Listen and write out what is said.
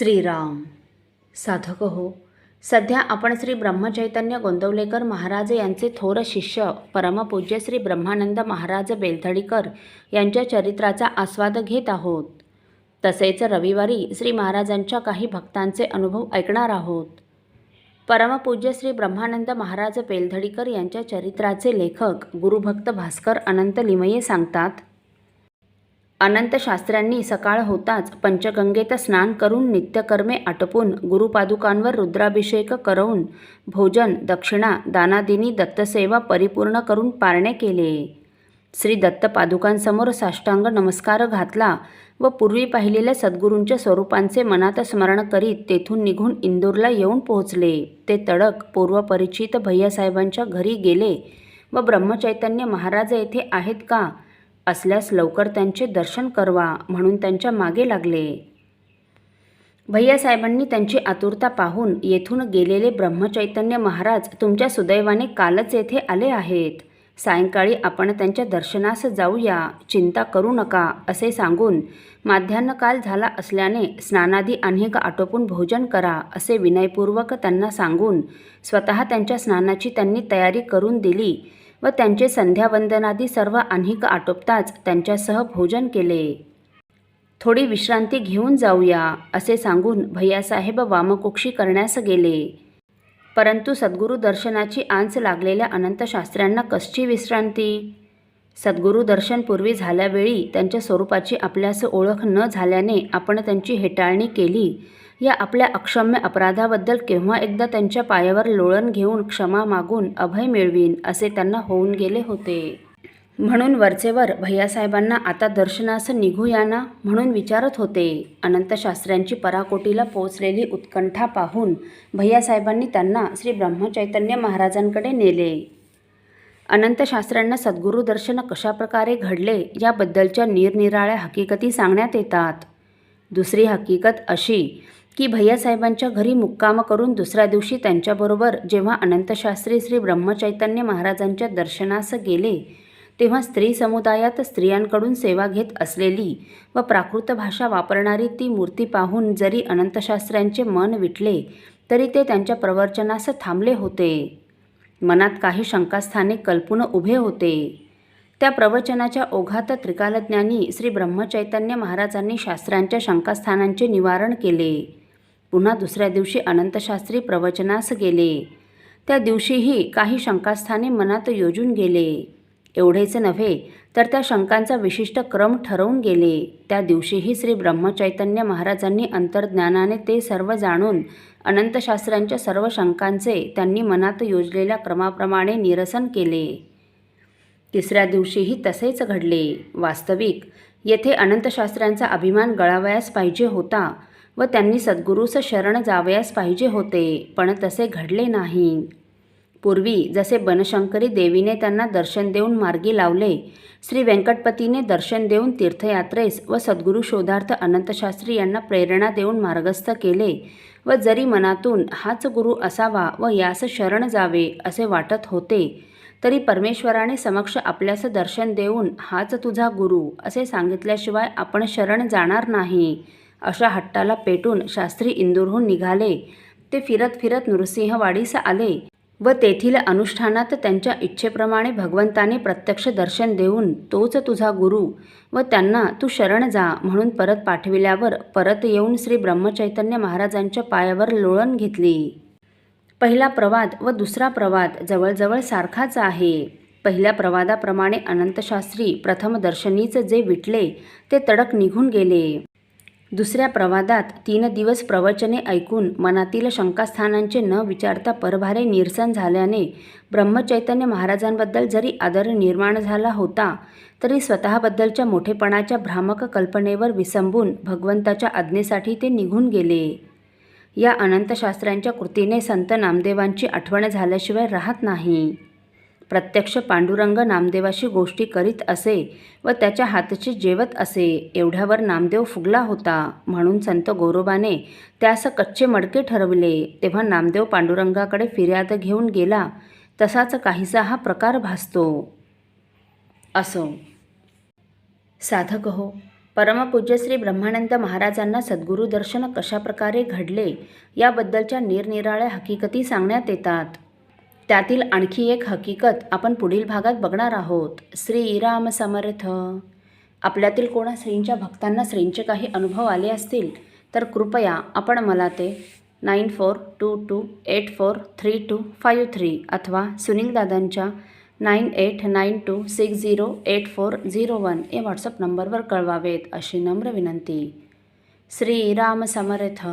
श्रीराम. साधक हो, सध्या आपण श्री ब्रह्मचैतन्य गोंदवलेकर महाराज यांचे थोर शिष्य परमपूज्य श्री ब्रह्मानंद महाराज बेलथडीकर यांच्या चरित्राचा आस्वाद घेत आहोत. तसेच रविवारी श्री महाराजांच्या काही भक्तांचे अनुभव ऐकणार आहोत. परमपूज्य श्री ब्रह्मानंद महाराज बेलथडीकर यांच्या चरित्राचे लेखक गुरुभक्त भास्कर अनंत लिमये सांगतात. अनंत शास्त्र्यांनी सकाळ होताच पंचगंगेत स्नान करून नित्यकर्मे आटपून गुरुपादुकांवर रुद्राभिषेक करवून भोजन दक्षिणा दानादिनी दत्तसेवा परिपूर्ण करून पारणे केले. श्री दत्त पादुकांसमोर साष्टांग नमस्कार घातला व पूर्वी पाहिलेल्या सद्गुरूंच्या स्वरूपांचे मनात स्मरण करीत तेथून निघून इंदूरला येऊन पोहोचले. ते तडक पूर्वपरिचित भैयासाहेबांच्या घरी गेले व ब्रह्मचैतन्य महाराज येथे आहेत का, असल्यास लवकर त्यांचे दर्शन करवा म्हणून त्यांच्या मागे लागले. भैयासाहेबांनी त्यांची आतुरता पाहून येथून गेलेले ब्रह्मचैतन्य महाराज तुमच्या सुदैवाने कालच येथे आले आहेत. सायंकाळी आपण त्यांच्या दर्शनास जाऊया, चिंता करू नका असे सांगून माध्यान्हकाल झाला असल्याने स्नानादी आणिक आटोपून भोजन करा असे विनयपूर्वक त्यांना सांगून स्वतः त्यांच्या स्नानाची त्यांनी तयारी करून दिली व त्यांचे संध्यावंदनादी सर्व आणिक आटोपताच त्यांच्यासह भोजन केले. थोडी विश्रांती घेऊन जाऊया असे सांगून भैयासाहेब वामकुक्षी करण्यास गेले. परंतु सद्गुरू दर्शनाची आंच लागलेल्या अनंत शास्त्र्यांना कसची विश्रांती. सद्गुरू दर्शन पूर्वी झाल्यावेळी त्यांच्या स्वरूपाची आपल्यास ओळख न झाल्याने आपण त्यांची हेटाळणी केली. या आपल्या अक्षम्य अपराधाबद्दल केव्हा एकदा त्यांच्या पायावर लोळण घेऊन क्षमा मागून अभय मिळवीन असे त्यांना होऊन गेले होते. म्हणून वरचेवर भैयासाहेबांना आता दर्शनास निघूया ना म्हणून विचारत होते. अनंत शास्त्र्यांची पराकोटीला पोचलेली उत्कंठा पाहून भैयासाहेबांनी त्यांना श्री ब्रह्मचैतन्य महाराजांकडे नेले. अनंत शास्त्र्यांना सद्गुरू दर्शन कशाप्रकारे घडले याबद्दलच्या निरनिराळ्या हकीकती सांगण्यात येतात. दुसरी हकीकत अशी की भैयासाहेबांच्या घरी मुक्काम करून दुसऱ्या दिवशी त्यांच्याबरोबर जेव्हा अनंतशास्त्री श्री ब्रह्मचैतन्य महाराजांच्या दर्शनास गेले तेव्हा स्त्री समुदायात स्त्रियांकडून सेवा घेत असलेली व प्राकृत भाषा वापरणारी ती मूर्ती पाहून जरी अनंतशास्त्र्यांचे मन विटले तरी ते त्यांच्या प्रवचनास थांबले होते. मनात काही शंकास्थाने कल्पून उभे होते. त्या प्रवचनाच्या ओघात त्रिकालज्ञानी श्री ब्रह्मचैतन्य महाराजांनी शास्त्रांच्या शंकास्थानांचे निवारण केले. पुन्हा दुसऱ्या दिवशी अनंतशास्त्री प्रवचनास गेले. त्या दिवशीही काही शंकास्थाने मनात योजून गेले. एवढेच नव्हे तर त्या शंकांचा विशिष्ट क्रम ठरवून गेले. त्या दिवशीही श्री ब्रह्मचैतन्य महाराजांनी अंतर्ज्ञानाने ते सर्व जाणून अनंतशास्त्रांच्या सर्व शंकांचे त्यांनी मनात योजलेल्या क्रमाप्रमाणे निरसन केले. तिसऱ्या दिवशीही तसेच घडले. वास्तविक येथे अनंतशास्त्र्यांचा अभिमान गळावयास पाहिजे होता व त्यांनी सद्गुरूस शरण जावयास पाहिजे होते, पण तसे घडले नाही. पूर्वी जसे बनशंकरी देवीने त्यांना दर्शन देऊन मार्गी लावले, श्री व्यंकटपतीने दर्शन देऊन तीर्थयात्रेस व सद्गुरू शोधार्थ अनंतशास्त्री यांना प्रेरणा देऊन मार्गस्थ केले व जरी मनातून हाच गुरु असावा व यास शरण जावे असे वाटत होते तरी परमेश्वराने समक्ष आपल्यास दर्शन देऊन हाच तुझा गुरु असे सांगितल्याशिवाय आपण शरण जाणार नाही अशा हट्टाला पेटून शास्त्री इंदूरहून निघाले. ते फिरत फिरत नृसिंहवाडीस आले व तेथील अनुष्ठानात त्यांच्या इच्छेप्रमाणे भगवंताने प्रत्यक्ष दर्शन देऊन तोच तुझा गुरु व त्यांना तू शरण जा म्हणून परत पाठविल्यावर परत येऊन श्री ब्रह्मचैतन्य महाराजांच्या पायावर लोळण घेतली. पहिला प्रवाद व दुसरा प्रवाद जवळजवळ सारखाच आहे. पहिल्या प्रवादाप्रमाणे अनंतशास्त्री प्रथम दर्शनीच जे विटले ते तडक निघून गेले. दुसऱ्या प्रवादात 3 दिवस प्रवचने ऐकून मनातील शंकास्थानांचे न विचारता परभारे निरसन झाल्याने ब्रह्मचैतन्य महाराजांबद्दल जरी आदर निर्माण झाला होता तरी स्वतःबद्दलच्या मोठेपणाच्या भ्रामक कल्पनेवर विसंबून भगवंताच्या आज्ञेसाठी ते निघून गेले. या अनंतशास्त्र्यांच्या कृतीने संत नामदेवांची आठवण झाल्याशिवाय राहत नाही. प्रत्यक्ष पांडुरंग नामदेवाशी गोष्टी करीत असे व त्याच्या हातची जेवत असे एवढ्यावर नामदेव फुगला होता. म्हणून संत गोरोबाने त्यास कच्चे मडके ठरवले. तेव्हा नामदेव पांडुरंगाकडे फिर्याद घेऊन गेला. तसाच काहीसा हा प्रकार भासतो. असो साधक हो, परमपूज्य श्री ब्रह्मानंद महाराजांना सद्गुरू दर्शन कशाप्रकारे घडले याबद्दलच्या निरनिराळ्या हकीकती सांगण्यात येतात. त्यातील आणखी एक हकीकत आपण पुढील भागात बघणार आहोत. श्रीराम समर्थ. आपल्यातील कोणा श्रींच्या भक्तांना श्रींचे काही अनुभव आले असतील तर कृपया आपण मला ते 9422843253 अथवा सुनील दादांच्या 9892608401 या व्हॉट्सअप नंबरवर कळवावेत अशी नम्र विनंती. श्रीराम समर्थ.